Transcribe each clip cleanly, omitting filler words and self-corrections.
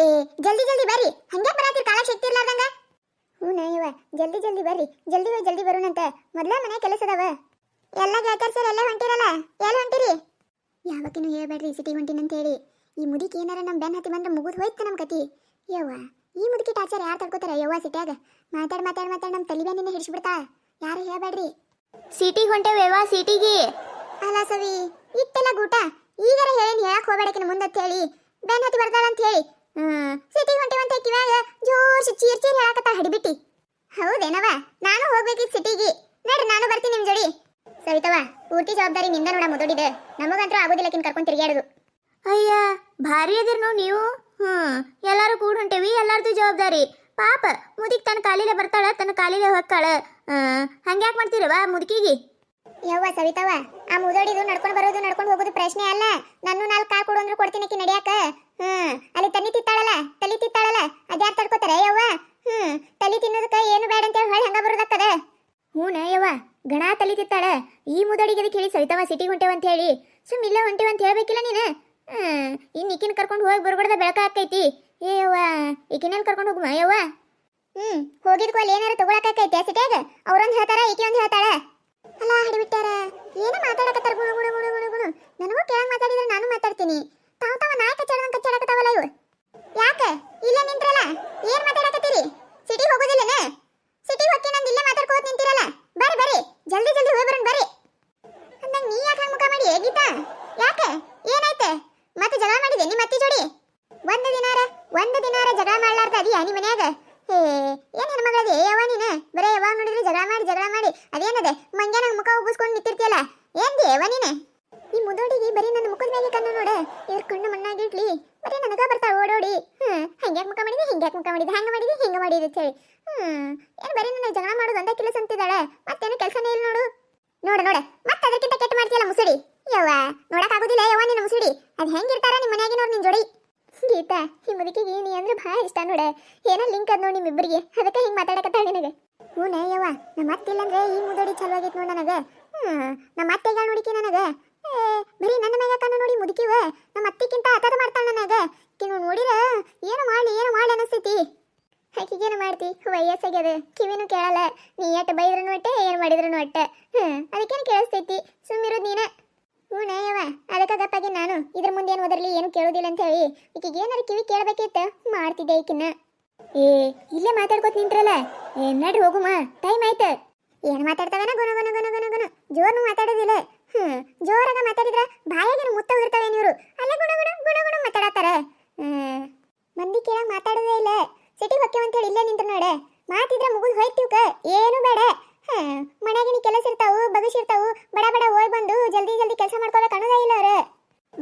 ಏ ಜಲ್ದಿ ಜಲ್ದಿ ಬರ್ರಿ, ಹಂಗೆ ಬರಾತಿರ್ ಕಾಲ ಶಕ್ತಿ ಇರ್ಲಾರ್ದಂಗ. ಹೂನ ಇವ ಜಲ್ದಿ ಜಲ್ದಿ ಬರ್ರಿ, ಜಲ್ದಿ ಹೋಗಿ ಜಲ್ದಿ ಬರೋಣಂತ. ಮೊದ್ಲ ಮನೆ ಕೆಲಸ ಅದಾವ. ಎಲ್ಲ ಗೆಳತಿಯರ್ ಸೇರಿ ಎಲ್ಲೇ ಹೊಂಟಿರಲ್ಲ, ಎಲ್ಲಿ ಹೊಂಟಿರಿ? ಯಾವತ್ತಿನೂ ಹೇಳ್ಬೇಡ್ರಿ ಸಿಟಿ ಹೊಂಟಿನಂತ ಹೇಳಿ. ಈ ಮುದುಕಿ ಏನಾರ ನಮ್ಮ ಬೆನ್ನ ಹತ್ತಿ ಬಂದ್ರೆ ಮುಗಿದು ಹೋಯ್ತು ನಮ್ಮ ಕತಿ. ಯವ್ವ ಈ ಮುದುಕಿ ಟಾರ್ಚರ್ ಯಾರು ತಡ್ಕೋತಾರ ಯವ್ವ ಸಿಟ್ಯಾಗ? ಮಾತಾಡ್ ಮಾತಾಡ್ ಮಾತಾಡ್ ನಮ್ಮ ತಲೆ ಬೆನ್ನಿನ ಹಿಡಿಸ್ಬಿಡ್ತಾ. ಯಾರು ಹೇಳ್ಬೇಡ್ರಿ. ಸಿಟಿಗೆ ಹೊಂಟೇವೇವಾ ಸಿಟಿಗೆ? ಅಲ್ಲ ಸವಿ ಇಟ್ಟೆಲ್ಲ ಗೂಟ ಈಗಾರ ಹೇಳಿ ಹೇಳಕ್ ಹೋಗ್ಬೇಡಕಿನ ಮುಂದತ್ ಹೇಳಿ ಬೆನ್ ಹತ್ತಿ ಬರ್ತಾಳ ಅಂತ ಹೇಳಿ ಸಿಟಿಗೆ ಹೊಂಟೇವಂತ ಕಿವ್ಯಾಗ ಜೋರ್ಸಿ ಚೀರ್ ಚೀರ್ ಹೇಳಕತ್ತ ಹಡಿಬಿಟ್ಟಿ. ಹೌದೇನವ? ನಾನು ಹೋಗ್ಬೇಕಿತ್ತು ಸಿಟಿಗೆ. ನೋಡ್ರಿ ನಾನು ಬರ್ತೀನಿ ನಿಮ್ ಜೋಡಿ. ಸವಿತವ ಪೂರ್ತಿ ಜವಾಬ್ದಾರಿ ನಿಂದ ನೋಡ ಮುದೋಡಿದೆ. ನಮಗಂತೂ ಆಗೋದಿಲ್ಲಕಿನ್ ಕರ್ಕೊಂಡು ತಿರುಗಾಡೋದು. ಅಯ್ಯ ಭಾರಿ ಅದಿರ್ ನೀವು. ಎಲ್ಲಾರು ಕೂಡ ಹೊಂಟೇವಿ, ಎಲ್ಲಾರ್ದು ಜವಾಬ್ದಾರಿ. ಪಾಪ ಮುದುಕಿ ತನ್ನ ಕಾಲಿಲೆ ಬರ್ತಾಳ, ತನ್ನ ಕಾಲಿಲೆ ಹೋಗ್ತಾಳ. ಹಂಗ್ಯಾಕ್ ಮಾಡ್ತೀರವ ಮುದುಕಿಗೆ? ಯವ್ವ ಸವಿತವ ಆ ಮುದೋಡಿದು ನಡ್ಕೊಂಡು ಬರೋದು ನಡ್ಕೊಂಡು ಹೋಗೋದು ಪ್ರಶ್ನೆ ಅಲ್ಲ. ನಾನು 4 ಕಾಲ್ ಕೊಡು ಅಂದ್ರೆ ಕೊಡ್ತೀನಿ ಆಕಿ ನಡಿಯಾಕ. ಅಲ್ಲಿ ತಲಿ ತಿತ್ತಾಳಲ್ಲ ಅದ್ಯಾರು ತಡ್ಕೋತಾರೆ ಯವ್ವ? ತಲಿ ತಿನ್ನೋದಕ್ಕೆ ಏನು ಬೇಡ ಅಂತ ಹೇಳಿ ಹಂಗ ಬರೋದಕ್ಕದ. ಹೂನ ಯವ್ವ ಗಣ ತಲಿ ತಿತ್ತಾಳ. ಈ ಮುದೋಡಿಗೆ ಅದಕ್ಕೆ ಹೇಳಿ ಸವಿತವ ಸಿಟಿಗೆ ಹೊಂಟೇವಂತ ಹೇಳಿ ಸುಮ್ಮಿಲ್ಲ ಹೊಂಟೇವಂತ ಹೇಳ್ಬೇಕಿಲ್ಲ ನೀನು. ಇನ್ನು ಈಕಿನ ಕರ್ಕೊಂಡು ಹೋಗಿ ಬರ್ಬಾರ್ದ ಬೆಳಕ ಆಕೈತಿ. ಏ ಯವ್ವ ಈಕಿನಲ್ಲಿ ಕರ್ಕೊಂಡು ಹೋಗುಮ ಯವ್ವ. ಹೋಗಿದ್ಕೋ ಅಲ್ಲಿ ಏನಾರು ತಗೊಳಕೈತೆ ಸಿಟಿಯಾಗ? ಅವ್ರೊಂದು ಹೇಳ್ತಾರ ಈಕಿ ಒಂದು ಹೇಳ್ತಾಳ. ಅಲ್ಲ ಹಿಡಿಬಿಟ್ಟಾರ ಏನೋ ಮಾತಾಡಕತ್ತಾರ ಗುಣ ಗುಣ ಗುಣ ಗುಣ ಗುಣ. ನನಗೂ ಕೇಳಂಗ್ ಮಾತಾಡಿದ್ರೆ ನಾನು ಮಾತಾಡ್ತೀನಿ. ತಾವ ನಾಯಿ ಕಚ್ಚಾಡಕತ್ತಾವಲ್ಲ ಇವು. ಯಾಕೆ ಇಲ್ಲೇ ನಿಂತ್ರಲ್ಲ? ಏನ್ ಮಾತಾಡಕತ್ತೀರಿ? ಸಿಟಿಗೆ ಹೋಗೋದಿಲ್ಲನ? ಸಿಟಿಗೆ ಹೋಗಿ ನಂದು ಇಲ್ಲೇ ಮಾತಾಡ್ಕೋತ ನಿಂತಿರಲ್ಲ. ಬರ್ರಿ ಬರ್ರಿ ಜಲ್ದಿ ಜಲ್ದಿ ಹೋಗಿ ಬರೋಣ ಬರ್ರಿ. ಅಂದಂಗ ನೀ ಯಾಕೆ ಹಂಗೆ ಮುಖ ಮಾಡಿ ಗೀತಾ? ಯಾಕೆ ಏನಾಯ್ತೆ? ಮತ್ತೆ ಜಗಳ ಮಾಡಿದೆ ನಿಮ್ಮ ಅತ್ತಿ ಜೋಡಿ? ಒಂದು ದಿನಾರ ಜಗಳ ಮಾಡ್ಲಾರ್ದ ಅದಿಯಾ ನಿಮ್ಮ ಮನ್ಯಾಗ? ಏನ್ ಹೆಣ್ಮಗಳದಿ ಯವ್ವ ನೀನು? ಬರೇ ಯಾವಾಗ ನೋಡಿದ್ರೆ ಜಗಳ ಮಾಡಿ ಅದೇನದೆ ಮಂಗ್ಯ ನಂಗೆ ಮುಖ ಉಬ್ಬಿಸ್ಕೊಂಡು ನಿಂತಿರ್ತಿಯಲ್ಲ, ಏನ್ದಿ ಯವ್ವ ನೀನು? ಈ ಮುದೋಡಿಗೆ ಬರೀ ನನ್ನ ಮುಖದ ಮ್ಯಾಗೆ ಕಣ್ಣು ನೋಡ, ಇವ್ರ ಕಣ್ಣು ಮಣ್ಣಾಗಿಡ್ಲಿ ಬರೀ ನನಗ ಬರ್ತಾವ ಓಡೋಡಿ. ಹಂಗ್ಯಾಕೆ ಮುಖ ಮಾಡಿದೆ, ಹಿಂಗ್ಯಾಕೆ ಮುಖ ಮಾಡಿದೆ, ಹಂಗೆ ಮಾಡಿದೆ ಹಿಂಗೆ ಮಾಡಿದೆ ಅಂತ ಹೇಳಿ ಏನು ಬರೀ ನನ್ನ ಜಗಳ ಮಾಡೋದು ಅಂತ ಕೆಲಸ ಅಂತಿದ್ದಾಳೆ. ಮತ್ತೇನು ಕೆಲಸನೇ ಇಲ್ಲ ನೋಡು. ನೋಡ ಮತ್ತೆ ಅದಕ್ಕಿಂತ ಕೆಟ್ಟ ಮಾಡ್ತೀಯಲ್ಲ ಮುಸುಡಿ. ಯವ್ವ ನೋಡಕ್ ಆಗೋದಿಲ್ಲ ಯವ್ವ ನಿನ್ನ ಮುಸುಡಿ. ಅದು ಹೆಂಗಿರ್ತಾರ ನಿಮ್ಮ ಮನ್ಯಾಗಿನವ್ರು ನಿನ್ ಜೋಡಿ? ಗೀತಾ ಈ ಮುದುಕಿಗೆ ನೀ ಅಂದ್ರೆ ಭಾಳ ಇಷ್ಟ ನೋಡ. ಏನೋ ಲಿಂಕ್ ಅದ್ ನೋಡಿ ನಿಮ್ಮಿಬ್ಬರಿಗೆ, ಅದಕ್ಕೆ ಹಿಂಗೆ ಮಾತಾಡಕತ್ತಾಳ ನಿನಗೆ. ಹೂನೇ ಯವ್ವ ನಮ್ಮ ಅತ್ತೆ ಇಲ್ಲಂದ್ರೆ ಈ ಮುದೋಡಿ ಚಲೋ ಆಗೈತೆ ನೋಡಿ ನನಗೆ. ನಮ್ಮ ಅತ್ತೆಗ ನೋಡಿಕಿ ನನಗೆ ಬರೀ ನನ್ನ ಮ್ಯಾಗ ಕಣ್ಣು ನೋಡಿ ಮುದುಕಿವ. ನಮ್ಮ ಅತ್ತಿಕ್ಕಿಂತ ಆತದ ಮಾಡ್ತಾಳ ನನಗೆ. ಕಿನ್ನು ನೋಡಿರ ಏನು ಮಾಡಲಿ ಅನಿಸ್ತೈತಿ. ಆಕಿಗೇನು ಮಾಡ್ತಿ? ವಯಸ್ಸಾಗ್ಯದ, ಕಿವಿನೂ ಕೇಳಲ್ಲ. ನೀ ಎಟ್ಟು ಬೈದ್ರೂ ಅಟ್ಟೆ, ಏನು ಮಾಡಿದ್ರು ಅಟ್ಟೆ. ಅದಕ್ಕೇನು ಕೇಳಿಸ್ತೈತಿ? ಸುಮ್ಮಿರೋದು ನೀನ. ಹೂನೇ ಯವ್ವ ಅದಕ್ಕೆ ಗಪ್ಪಾಗಿ ನಾನು ಇದ್ರ ಮುಂದೆ ಏನು ಓದರ್ಲಿ ಏನು ಕೇಳೋದಿಲ್ಲ ಅಂತ ಹೇಳಿ ಈಕಿಗೆ ಏನಾರು ಕಿವಿ ಕೇಳಬೇಕಿತ್ತ ಮಾಡ್ತಿದ್ದೆ ಈಕಿನ್ನ. ಇಲ್ಲೇ ಮಾತಾಡ್ಕೊತ ನಿಂತ್ರಲ್ಲ, ನಡ್ರಿ ಹೋಗುಮ ಟೈಮ್ ಆಯ್ತು. ಏನು ಮಾತಾಡ್ತಾವೇನ ಗುಣ ಗುಣ ಗುಣ ಗುಣ ಗುಣ ಜೋರ್ನು ಮಾತಾಡೋದಿಲ್ಲ. ಜೋರಾಗ ಮಾತಾಡಿದ್ರ ಬಾಯಾಗೇನು ಮುತ್ತ ಉದಿರ್ತಾವೆ ನೀವರು. ಅಲ್ಲೇ ಗುಣ ಗುಣ ಗುಣ ಗುಣ ಮಾತಾಡತ್ತಾರ. ಮಂದಿ ಕೇಳಂಗ್ ಮಾತಾಡೋದೇ ಇಲ್ಲ. ಸಿಟಿಗೆ ಹೊಕ್ಕೇವ ಅಂತ ಹೇಳಿ ಇಲ್ಲೇ ನಿಂತ್ರ ನೋಡೆ ಮಾತಿದ್ರೆ ಮುಗಿದು ಹೋಯ್ತಿವ್ಕ ಏನು ಬೇಡ. ಮನೆಯಾಗಿನ ಕೆಲಸ ಇರ್ತಾವು, ಬಗಸಿರ್ತಾವು, ಬಡ ಬಡ ಹೋಗಿ ಬಂದು ಜಲ್ದಿ ಜಲ್ದಿ ಕೆಲಸ ಮಾಡ್ಕೋಬೇಕು ಅನ್ನೋದೇ ಇಲ್ಲ ಅವ್ರು.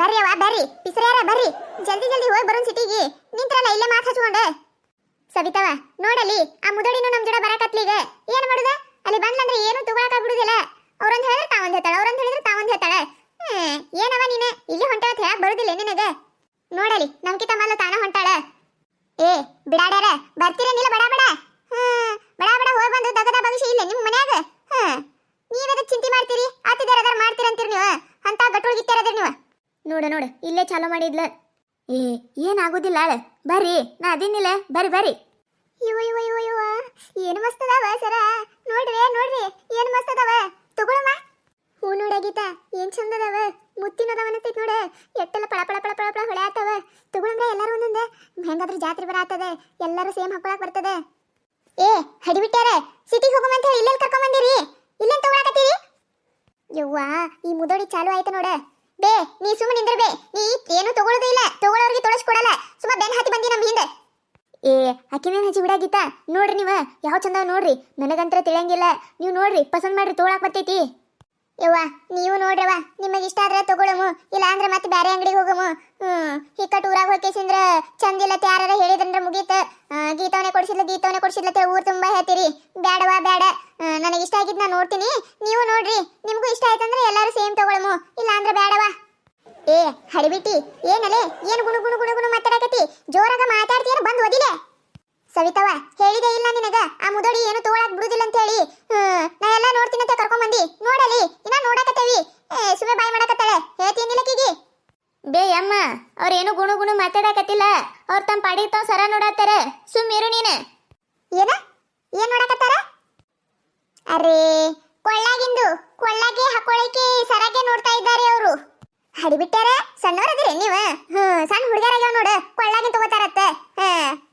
ಬರ್ರಿ ಅವ್ವ ಬರ್ರಿ ಪಿಸ್ರ್ಯಾರ ಬರ್ರಿ ಜಲ್ದಿ ಜಲ್ದಿ ಹೋಗಿ ಬರೋನ್ ಸಿಟಿಗೆ. ನಿಂತ್ರಲ್ಲ ಇಲ್ಲೇ ಮಾತು ಹಚ್ಕೊಂಡೆ. ಸವಿತವ ನೋಡಲಿ ಆ ಮುದೋಡಿನೂ ನಮ್ಮ ಜೋಡ ಬರಕತ್ಲೀಗ ಏನು ಮಾಡುದ? ಅಲ್ಲಿ ಬಂದ್ಲಂದ್ರೆ ಏನು ತಗೊಳಕ ಬಿಡುದಿಲ್ಲ. ಅವ್ರೊಂದು ಹೇಳಿದ್ರೆ ತಾವೊಂದು ಹೇಳ್ತಾಳೆ, ಅವ್ರೊಂದು ಹೇಳಿದ್ರೆ ತಾವೊಂದು ಹೇಳ್ತಾಳೆ. ಏನವ ನೀನು ಇಲ್ಲಿ ಹೊಂಟ ಅಂತ ಹೇಳಕ್ ಬರುದಿಲ್ಲ ನಿನಗೆ? ನೋಡಲಿ ನಮ್ಕಿತ ಮೊದಲು ತಾನ ಹೊಂಟಾಳ. ಬಿಡಾಡ್ಯಾರ ಬರ್ತೀರೇನಿಲ್ಲ ಬಡ ಬಡ ಬಡ ಬಡ ಹೋಗಿ ಬಂದು ದಗದ ಬಗಸಿ ಇಲ್ಲ ನಿಮ್ಮ ಮನ್ಯಾಗ. ನೀವದ ಚಿಂತೆ ಮಾಡ್ತೀರಿ, ಆತಿದಾರ ಅದಾರ ಮಾಡ್ತೀರಂತೀರಿ ನೀವು. ಅಂತ ಗಟ್ಟುಳ್ಗಿತ್ತಾರದ್ರಿ ನೀವು. ನೋಡು ಇಲ್ಲೇ ಚಾಲೂ ಮಾಡಿದ್ಲ. ಏನಾಗೋದಿಲ್ಲ ಬರ್ರಿ ನಾ ಅದಿನಿಲ್ಲ ಬರ್ರಿ ಬರ್ರಿ. ಇವ ಇವ ಇವ ಇವ ಏನು ಮಸ್ತ್ ಅದಾವ ಸರ. ನೋಡ್ರಿ ಏನು ಮಸ್ತ್ ಅದಾವ ತಗೊಳಮ್ಮ. ಹೂ ನೋಡಾಗೀತ ಏನ್ ಚಂದ ಅದಾವ, ಮುತ್ತಿನದಾವ ಅನಸ್ತೈತಿ ನೋಡ. ಎಟ್ಟೆಲ್ಲ ಪಳ ಪಳ ಪಳ ಪಳ ಪಳ ಹೊಳೆ ಆತವ. ತಗೊಳಂದ್ರೆ ಎಲ್ಲಾರು ಒಂದೊಂದ ಹೆಂಗಾದ್ರೂ ಜಾತ್ರೆ ಬರತ್ತದ, ಎಲ್ಲರೂ ಸೇಮ್ ಹಾಕೊಳಕ್ ಬರ್ತದ. ಹಡಿಬಿಟ್ಟಾರ ಸಿಟಿಗೆ ಹೋಗಮಂತ ಹೇಳಿ ಇಲ್ಲೆಲ್ಲಿ ಕರ್ಕೊಂಬಂದಿರಿ? ಇಲ್ಲೇನ್ ತಗೊಳಕತ್ತೀರಿ? ಯವ್ವ ಈ ಮುದೋಡಿ ಚಾಲು ಆಯ್ತು ನೋಡ. ನೀ ಸುಮ್ಮನೆ ನಿಂದ್ರ ನೀ ಏನು ತಗೊಳ್ಳೋದು ಇಲ್ಲ, ತಗೊಳ್ಳೋರಿಗೆ ತೊಳಸ್ಕೊಡಲ್ಲ. ಸುಮ್ಮ ಬೆನ್ ಹತ್ತಿ ಬಂದಿ ನಮ್ಮ ಹಿಂದೆ. ಅಕ್ಕಿನೇನು ಹಚ್ಚಿ ಬಿಡಾಗಿತ್ತ. ನೋಡ್ರಿ ನೀವು ಯಾವ ಚಂದ ನೋಡ್ರಿ, ನನಗಂತ್ರ ತಿಳಿಯಂಗಿಲ್ಲ. ನೀವು ನೋಡ್ರಿ ಪಸಂದ್ ಮಾಡ್ರಿ ತಗೊಳಕ್ ಬರ್ತೈತಿ. ಯವ್ವ ನೀವು ನೋಡ್ರವ ನಿಮಗೆ ಇಷ್ಟ ಆದ್ರೆ ತಗೊಳಮು, ಇಲ್ಲ ಅಂದ್ರೆ ಮತ್ತೆ ಬೇರೆ ಅಂಗಡಿಗೆ ಹೋಗಮು. ಹಿಕ್ಕಟ್ಟು ಊರಾಗ ಹೋಗ್ಕೇಸಿಂದ್ರ ಚಂದಿಲ್ಲತ್ತ ಯಾರ ಹೇಳಿದ್ರಂದ್ರೆ ಮುಗೀತ. ಗೀತವನೇ ಕೊಡಿಸಿದ್ಲತ್ತೆ ಊರು ತುಂಬಾ ಹೇಳ್ತೀರಿ. ಬೇಡವಾ ಬೇಡ, ನನಗೆ ಇಷ್ಟ ಆಗಿದ್ ನಾ ನೋಡ್ತೀನಿ, ನೀವು ನೋಡ್ರಿ. ನಿಮಗೂ ಇಷ್ಟ ಆಯ್ತಂದ್ರೆ ಎಲ್ಲರೂ ಸೇಮ್ ತಗೊಳಮು, ಇಲ್ಲ ಅಂದ್ರೆ ಬೇಡವಾ. ಹಡಿಬಿಟ್ಟಿ ಏನಲೆ ಏನು ಗುಣು ಗುಣು ಗುಣು ಗುಣು ಮಾತಾಡಕತ್ತಿ? ಜೋರಾಗ ಮಾತಾಡ್ತೀರ ಬಂದು ಓದಿಲೆ. ಸವಿತವ ಹೇಳಿದೆ ಇಲ್ಲ ನಿನಗ ಆ ಮುದೋಡಿ ಏನು ತಗೊಳಕ್ ಬಿಡುದಿಲ್ಲ ಅಂತ ಹೇಳಿ. ನಾ ಎಲ್ಲ ನೋಡ್ತೀನಿ ಅಂತ ಕರ್ಕೊಂಡ್ ಬಂದಿ. ನೋಡಲಿ ಇನ್ನ ನೋಡಕತ್ತೇವಿ. ಸುಮ್ಮನೆ ಬಾಯ್ ಮಾಡಕತ್ತಾಳೆ ಹೇಳ್ತೀನಿಲ್ಲ ಕಿಗಿ. ಬೇ ಅಮ್ಮ ಅವ್ರೇನು ಗುಣು ಗುಣು ಮಾತಾಡಕತ್ತಿಲ್ಲ. ಅವ್ರು ತಮ್ಮ ಪಾಡಿ ತಾವ್ ಸರ ನೋಡತ್ತಾರ. ಸುಮ್ಮಿರು ನೀನು. ಏನ ಏನ್ ನೋಡಕತ್ತಾರ? ಅರೇ ಕೊಳ್ಳಾಗೆ ಹಾಕೊಳ್ಳಿಕ್ಕೆ ಸರಾಗೆ ನೋಡ್ತಾ ಇದ್ದಾರೆ ಅವರು. ಹಡಿಬಿಟ್ಟಾರ ಸಣ್ಣವರದಿರಿ ನೀವು. ಸಣ್ಣ ಹುಡುಗರಾಗ್ಯಾವ ನೋಡು ಕೊಳ್ಳಾಗಿನ್ ತಗೋತಾರತ್ತ.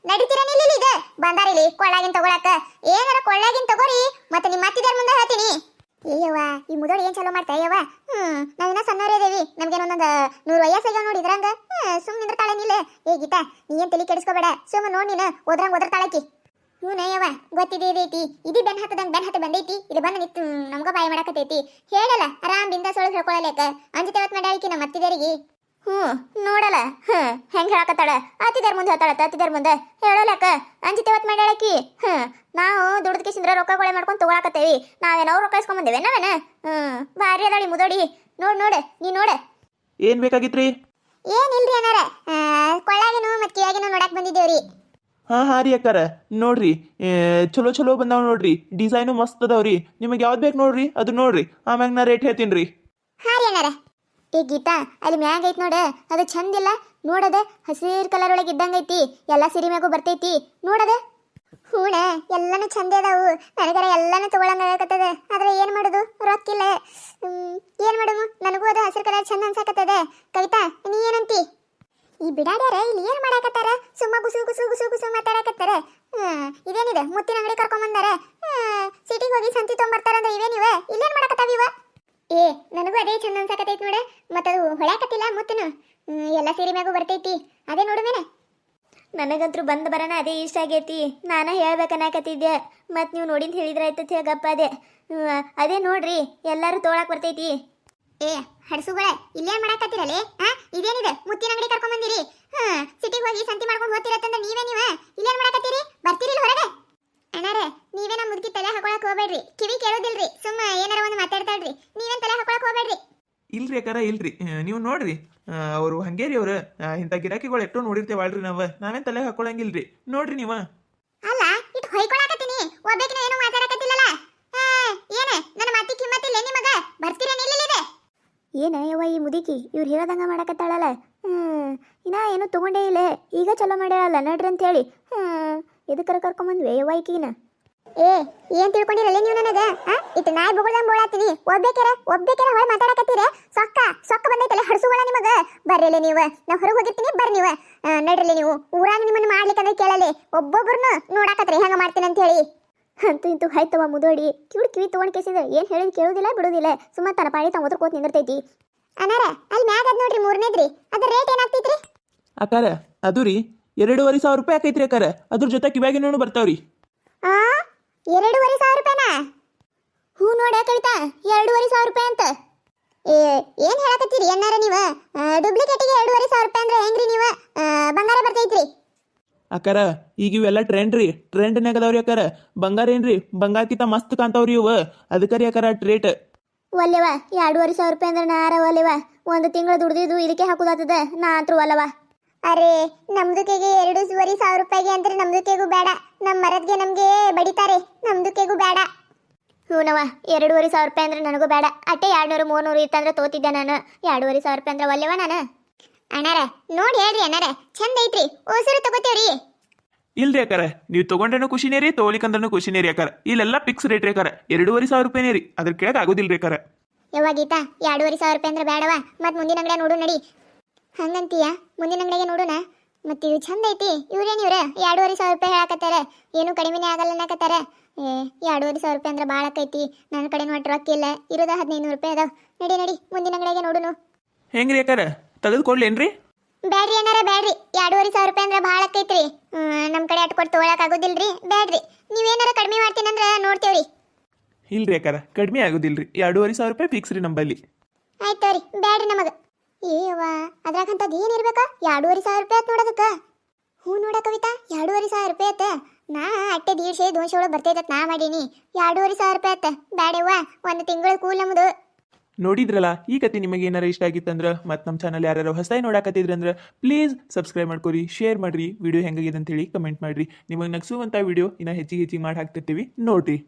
ನಡೀತೀರ ನಿಲ್ಲಿ ಈಗ ಬಂದಾರಿಲಿ ಕೊಳ್ಳಾಗಿನ್ ತಗೊಳಕ. ಏನಾರ ಕೊಳ್ಳಾಗಿನ್ ತಗೋರಿ ಮತ್ತೆ ನಿಮ್ಮ ಅತ್ತಿದಾರ ಮುಂದೆ ಹೇಳ್ತೀನಿ. ಏಯವ್ವ ಈ ಮುದೋಡಿ ಏನ್ ಚಲೋ ಮಾಡ್ತಾ ಯವ್ವ. ನಾವಿನ್ನ ಸಣ್ಣವರೇ ದೇವಿ, ನಮ್ಗೇನೊಂದೊಂದು 100 ವಯಸ್ಸಾಗ್ಯಾವ ನೋಡಿ ಇದ್ರಂಗ. ಸುಮ್ ನಿಂದ್ರತಾಳೆ ನಿಲ್ಲ. ಏ ಗೀತಾ ನೀ ಏನ್ ತಲೆ ಕೆಡಿಸ್ಕೋಬೇಡ, ಸುಮ್ಮ ನೋಡ್ ನೀನು ಓದ್ರತಾಳಕಿ. ನಯ್ಯವ್ವ ಗೊತ್ತಿದೆ ಇದೈತಿ, ಇದು ಬೆನ್ ಹತ್ತ ಬಂದೈತಿ. ಇಲ್ಲಿ ಬಂದು ನಿಂತು ನಮ್ಗ ಬಾಯಿ ಮಾಡಕತೈತಿ. ಹೇಳಲ್ಲ ಆರಾಮ್ ಬಿಂದಾಸ್ ಒಳಗೆ ಹೇಳ್ಕೊಳಲೇಕ. ಅಂಜತೇವತ್ ಮಾಡ್ಯಾಳಿಕಿ ನಮ್ಮ ಅತ್ತಿದರಿಗೆ. ನೋಡಲ್ಲ ಹೆಂಗ್ ಹೇಳಕತ್ತಾಳ. ಅತ್ತಿದಾರ ಮುಂದೆ ಹೇಳ್ತಾಳ, ಅತ್ತಿದಾರ ಮುಂದೆ ಹೇಳಲಕ್ಕ. ಅಂಜಿತೇವತ್ ಮಾಡ್ಯಾಳಕಿ. ನಾವು ದುಡ್ದಕ್ಕೆ ಸಿಂದ್ರ ರೊಕ್ಕ ಕೊಳೆ ಮಾಡ್ಕೊಂಡು ತಗೊಳಕತ್ತೇವಿ. ನಾವೇನೋ ರೊಕ್ಕ ಇಸ್ಕೊಂಡ್ ಬಂದೇವೆ ನಾವೇನ. ಭಾರಿ ಅದಾಳಿ ಮುದೋಡಿ. ನೋಡ್ ನೀ ನೋಡ. ಏನ್ ಬೇಕಾಗಿತ್ರಿ? ಏನಿಲ್ರಿ ಅನ್ನಾರ, ಕೊಳ್ಳಾಗಿನೂ ಮತ್ ಕಿಯಾಗಿನೂ ನೋಡಕ್ ಬಂದಿದ್ದೇವ್ರಿ. ಹಾ ರೀ ಅಕ್ಕಾರ, ನೋಡ್ರಿ ಚಲೋ ಬಂದಾವ ನೋಡ್ರಿ. ಡಿಸೈನು ಮಸ್ತ್ ಅದಾವ್ರಿ. ನಿಮಗೆ ಯಾವ್ದು ಬೇಕು ನೋಡ್ರಿ ಅದು ನೋಡ್ರಿ, ಆಮ್ಯಾಗ ನಾ ರೇಟ್ ಹೇಳ್ತೀನಿ ರೀ. ಹಾ ರೀ ಅನ್ನಾರ. ಏ ಗೀತಾ ಅಲ್ಲಿ ಮ್ಯಾಗ ಐತ್ ನೋಡ, ಅದು ಚಂದಿಲ್ಲ ನೋಡದ. ಹಸಿರು ಕಲರ್ ಒಳಗೆ ಇದ್ದಂಗೈತಿ. ಎಲ್ಲ ಸಿರಿ ಮ್ಯಾಗೂ ಬರ್ತೈತಿ ನೋಡದ. ಹೂಣ ಎಲ್ಲಾನು ಚಂದ ಅದಾವು. ನನಗರ ಎಲ್ಲಾನು ತಗೊಳಂಗಾಗತ್ತದ. ಆದ್ರೆ ಏನ್ ಮಾಡುದು, ರೊಕ್ಕಿಲ್ಲ. ಏನ್ ಮಾಡುದು, ನನಗೂ ಅದು ಹಸಿರು ಕಲರ್ ಚಂದ ಅನ್ಸಾಕತ್ತದ. ಕವಿತಾ ನೀ ಏನಂತಿ? ಈ ಬಿಡಾಡ್ಯಾರ ಇಲ್ಲಿ ಏನ್ ಮಾಡಾಕತ್ತಾರ? ಸುಮ್ಮ ಗುಸು ಮಾತಾಡಕತ್ತಾರ. ಇದೇನಿದೆ ಮುತ್ತಿನ ಅಂಗಡಿ ಕರ್ಕೊಂಡ್ ಬಂದಾರ. ಸಿಟಿಗೆ ಹೋಗಿ ಸಂತಿ ತೊಗೊಂಬರ್ತಾರಂದ್ರೆ ಇವೇನಿವ ಇಲ್ಲೇನ್ ಮಾಡಾಕತ್ತಾವ ಇವ? ಏ ನನಗೂ ಅದೇ ಚಂದ ಅನ್ಸಾಕತೈತಿ ನೋಡ. ಮತ್ತದು ಹೊಳ್ಯಾಕತ್ತಿಲ್ಲ ಮುತ್ತನು. ಎಲ್ಲ ಸೀರೆ ಮ್ಯಾಗೂ ಬರ್ತೈತಿ. ಅದೇ ನೋಡುವೇನ. ನನಗಂತೂ ಬಂದ ಬರನ ಅದೇ ಇಷ್ಟ ಆಗೈತಿ. ನಾನ ಹೇಳ್ಬೇಕನ್ನಾಕತ್ತಿದ್ದೆ, ಮತ್ತು ನೀವು ನೋಡಿಂದ ಹೇಳಿದ್ರೆ ಆಯ್ತತ್ ಹೇಗಪ್ಪ ಅದೇ ನೋಡ್ರಿ ಎಲ್ಲರೂ ತೊಗೊಳಕ್ ಬರ್ತೈತಿ. ಏ ಹಡ್ಸುಗಳೇ ಇಲ್ಲೇನ್ ಮಾಡಾಕತ್ತಿರಲೇ? ಇದೇನಿದೆ ಮುತ್ತಿನ ಅಂಗಡಿ ಕರ್ಕೊಂಡ್ ಬಂದಿರಿ. ಸಿಟಿಗೆ ಹೋಗಿ ಸಂತಿ ಮಾಡ್ಕೊಂಡು ಹೋಗ್ತಿರತ್ತಂದ್ರೆ ನೀವ ಇಲ್ಲೇನ್ ಮಾಡಾಕತ್ತೀರಿ? ಬರ್ತೀರಿ ಹೊರಗೆ? ಅಣ್ಣಾರ ನೀವೇನ ಮುದುಕಿ ತಲೆ ಹಾಕೊಳಕ್ ಹೋಗ್ಬೇಡ್ರಿ. ಕಿವಿ ಕೇಳೋದಿಲ್ರಿ. ಸುಮ್ಮ ಏನಾರ ಒಂದು ಮಾತಾಡ್ತಾಳ್ರಿ. ನೀವೇನ್ ತಲೆ ಹಾಕೊಳಕ್ ಹೋಗ್ಬೇಡ್ರಿ. ಇಲ್ರಿ ಅಕ್ಕಾರ ಇಲ್ರಿ, ನೀವು ನೋಡ್ರಿ ಅವರು ಹಂಗೇರಿ ಅವ್ರು ಇಂಥ ಗಿರಾಕಿಗಳು ಎಷ್ಟೋ ನೋಡಿರ್ತೇವಲ್ರಿ ನಾವೇನ್ ತಲೆ ಹಾಕೊಳಂಗಿಲ್ರಿ. ನೋಡ್ರಿ ನೀವ. ಅಲ್ಲ ಇಟ್ ಹೊಯ್ಕೊಳಕತ್ತೀನಿ, ಒಬ್ಬಕಿನ ಏನು ಮಾತಾಡಕತ್ತಿಲ್ಲಲ್ಲ. ಏನ ನನ್ನ ಮಾತಿ ಕಿಮ್ಮತ್ತಿಲ್ಲ ನಿಮಗ? ಬರ್ತೀರೇನ ಇಲ್ಲಿದೆ? ಏನ ಯವ್ವ ಈ ಮುದುಕಿ ಇವ್ರು ಹೇಳದಂಗ ಮಾಡಕತ್ತಾಳಲ್ಲ. ಇನ್ನ ಏನು ತಗೊಂಡೇ ಇಲ್ಲ, ಈಗ ಚಲೋ ಮಾಡ್ಯಾಳಲ್ಲ ನಡ್ರಿ ಅಂತ ಹೇಳಿ. ಎದಕ್ಕರ ಕರ್ಕೊಂಬಂದ್ವಿ ಯವ್ವ ಈಕಿನ. ಏ ಏನ್ ತಿಳ್ಕೊಂಡಿರಲ್ಲ ನೀವು ನನಗ? ಇಟ್ಟು ನಾಯಿ ಬೊಗಳಂಗ್ ಬೋಳಾತೀನಿ. ಒಬ್ಬೇಕೆರ ಹೊಳ್ ಮಾತಾಡಕತ್ತೀರ. ಸೊಕ್ಕ ಬಂದೈತಲ್ಲ ಹಡ್ಸುಗಳ ನಿಮಗ. ಬರ್ರಿಲ್ಲ ನೀವು, ನಾ ಹೊರಗೆ ಹೋಗಿರ್ತೀನಿ. ಬರ್ರಿ ನೀವು, ನಡ್ರಿಲ್ಲ ನೀವು. ಊರಾಗ ನಿಮ್ಮನ್ನ ಮಾಡ್ಲಿಕ್ಕಂದ್ರೆ ಕೇಳಲಿ. ಒಬ್ಬೊಬ್ರನ್ನು ನೋಡಾಕತ್ರಿ ಹೆಂಗ ಮಾಡ್ತೀನಿ ಅಂತ ಹೇಳಿ. ಅಂತೂ ಇಂತೂ ಆಯ್ತವ ಮುದೋಡಿ. ಕಿವಿ ತಗೊಂಡ್ ಕೇಸಿದ್ರೆ ಏನ್ ಹೇಳಿದ್ ಕೇಳೋದಿಲ್ಲ ಬಿಡೋದಿಲ್ಲ. ಸುಮ್ಮ ತನ ಪಾಡಿ ತಾವ್ ಓದ್ಕೋತ್ ನಿಂದಿರ್ತೈತಿ. ಅನಾರ ಅಲ್ಲಿ ಮ್ಯಾಗ ಅದ್ ನೋಡ್ರಿ ಮೂರನೇದ್ರಿ. ಅದ್ರ ರೇಟ್ ಏನಾಗ್ತೈತ್ರಿ? ಅಕ್ಕಾರ ಅದು ರೀ 2,500 ರೂಪಾಯಿ ಆಕೈತ್ರಿ ಅಕ್ಕಾರ. ಅದ್ರ ಜೊತೆ ಕಿವ್ಯಾಗಿನೂ ಬರ್ತಾವ್ರಿ. 2,500 ರೂಪಾಯಿನಾ? ಹೂ ನೋಡ ಕವಿತಾ, 2,500 ರೂಪಾಯಿ ಅಂತ. ಏನ್ ಹೇಳಕತ್ತೀರಿ ಅನ್ನಾರ ನೀವು? ಡುಪ್ಲಿಕೇಟಿಗೆ 2,500 ರೂಪಾಯಿ ಅಂದ್ರೆ ಹೆಂಗ್ರಿ ನೀವು? ಬಂಗಾರ ಬರ್ತೈತ್ರಿ. ಅಕ್ಕಾರ ಈಗ ಇವೆಲ್ಲ ಟ್ರೆಂಡ್ನಾಗ ಅದಾವ್ರಿ ಅಕ್ಕಾರ. ಬಂಗಾರ ಏನ್ರಿ, ಬಂಗಾರಕ್ಕಿಂತ ಮಸ್ತ್ ಕಾಣ್ತಾವ್ರಿ ಇವು. ಅದಕ್ಕರಿ ಅಕ್ಕಾರ ರೇಟ್. ಒಲ್ಲೆವ 2,500 ರೂಪಾಯಿ ಅಂದ್ರೆ ನಾರ ಒಲ್ಲೆವ. ಒಂದು ತಿಂಗಳು ದುಡ್ದಿದ್ದು ಇದಕ್ಕೆ ಹಾಕುದಾತದ. ನಾ ಅಂತೂ ಅಲ್ಲವ. ಅರೆ ನಮ್ದುಕೆಗೆ 2,500 ರೂಪಾಯಿಗೆ ಅಂದ್ರೆ ನಮ್ದುಕೆಗೂ ಬೇಡ. ನಮ್ಮ ಮರದ್ಗೆ ನಮ್ಗೆ ಬಡಿತಾರೆ. ನಮ್ದುಕೆಗೂ ಬೇಡ. ಹೂನವ 2,500 ರೂಪಾಯಿ ಅಂದ್ರೆ ನನಗೂ ಬೇಡ. ಅಟ್ಟೆ 200-300 ಇತ್ತಂದ್ರೆ ತೋತಿದ್ದೆ ನಾನು. 2,500 ರೂಪಾಯಿ ಅಂದ್ರೆ ಒಲ್ಲೆವ ನಾನು. ಅಣ್ಣಾರ ನೋಡಿ ಹೇಳ್ರಿ ಅಣ್ಣಾರ, ಚಂದ ಐತ್ರಿ. ಓಸರು ತಗೋತೇವ್ರಿ. ಇಲ್ರಿ ಅಕ್ಕಾರ, ನೀವು ತಗೊಂಡ್ರೇನು ಖುಷಿನೇ ರೀ, ತಗೊಳಿಕಂದ್ರೂ ಖುಷಿನೇ ರೀ ಅಕ್ಕಾರ. ಇಲ್ಲೆಲ್ಲ ಫಿಕ್ಸ್ ರೇಟ್ ರೀ ಅಕ್ಕಾರ. 2,500 ರೂಪಾಯಿನೇ ರೀ, ಅದ್ರ ಕೆಳಗೆ ಆಗೋದಿಲ್ರಿ ಅಕ್ಕಾರ. ಯವ್ವ ಗೀತಾ 2,500 ರೂಪಾಯಿ ಅಂದ್ರೆ ಬೇಡವಾ? ಮತ್ ಮುಂದಿನ ಅಂಗಡಿ ನೋಡು ನಡಿ. ಹಂಗಂತೀಯ? ಮುಂದಿನ ಅಂಗಡಿಗೆ ನೋಡುನ. ಮತ್ತೆ ಇದು ಚಂದ ಐತಿ. ಇವ್ರೇನಿವ್ರ 2,500 ರೂಪಾಯಿ ಹೇಳಕತ್ತಾರ. ಏನು ಕಡಿಮೆನೇ ಆಗಲ್ಲ ಅನ್ನಕತ್ತಾರ. 2,500 ರೂಪಾಯಿ ಅಂದ್ರೆ ಭಾಳ ಆಕೈತಿ. ನನ್ನ ಕಡೆ ಒಟ್ಟು ರೊಕ್ಕ ಇಲ್ಲ. ಇರೋದ 1,500 ರೂಪಾಯಿ ಅದಾವ. ನಡಿ ಮುಂದಿನ ಅಂಗಡಿಗೆ ನೋಡುನು. ಹೆಂಗ್ರಿ ಅಕ್ಕಾರ, ತೆಗೆದುಕೊಡ್ಲೇನ್ರಿ? ಬ್ಯಾಡ್ರಿ ಅನ್ನಾರ ಬ್ಯಾಡ್ರಿ. 2,500 ರೂಪಾಯಿ ಅಂದ್ರೆ ಭಾಳ ಆಕೈತ್ರಿ. ನಮ್ಮ ಕಡೆ ಅಟ್ ಕೊಟ್ಟು ತೊಗೊಳಕ್ ಆಗೋದಿಲ್ರಿ. ಬ್ಯಾಡ್ರಿ. ನೀವೇನಾರ ಕಡಿಮೆ ಮಾಡ್ತೀನಂದ್ರೆ ನೋಡ್ತೇವ್ರಿ. ಇಲ್ರಿ ಅಕ್ಕಾರ, ಕಡಿಮೆ ಆಗೋದಿಲ್ರಿ. 2,500 ರೂಪಾಯಿ ಫಿಕ್ಸ್ ರೀ ನಂಬಲ್ಲಿ. ಆಯ್ತು ತೋರಿ, ಬ್ಯಾಡ್ರಿ ನಮಗ. ಏಯವ್ವ ಅದ್ರಾಗಂತದ್ ಏನಿರ್ಬೇಕ? 2,500 ರೂಪಾಯಿ ಆತ್ ನೋಡೋದಕ್ಕ. ಹ್ಞೂ ನೋಡ ಕವಿತಾ, 2,500 ರೂಪಾಯಿ ಆತ. ನಾ ಅಟ್ಟೆ 150-200 ಒಳಗೆ ಬರ್ತೈತತ್ ನಾ ಮಾಡೀನಿ. 2,500 ರೂಪಾಯಿ ಆತ. ಬ್ಯಾಡವ್ವ, ಒಂದು ತಿಂಗಳು ಕೂಲ್ ನಮ್ದು. ನೋಡಿದ್ರಲ್ಲ, ಈ ಕತೆ ನಿಮಗೆ ಏನಾರ ಇಷ್ಟ ಆಗಿತ್ತಂದ್ರೆ ಮತ್ತು ನಮ್ಮ ಚಾನಲ್ ಯಾರು ಹೊಸದಾಗಿ ನೋಡಾಕತ್ತಿದ್ರಂದ್ರೆ ಪ್ಲೀಸ್ ಸಬ್ಸ್ಕ್ರೈಬ್ ಮಾಡ್ಕೊರಿ, ಶೇರ್ ಮಾಡಿರಿ. ವಿಡಿಯೋ ಹೆಂಗಾಗಿದೆ ಅಂತೇಳಿ ಕಮೆಂಟ್ ಮಾಡಿರಿ. ನಿಮಗೆ ನಗಿಸುವಂಥ ವಿಡಿಯೋ ಇನ್ನೂ ಹೆಚ್ಚಿಗೆ ಮಾಡಿ ಹಾಕ್ತಿರ್ತೀವಿ ನೋಡ್ರಿ.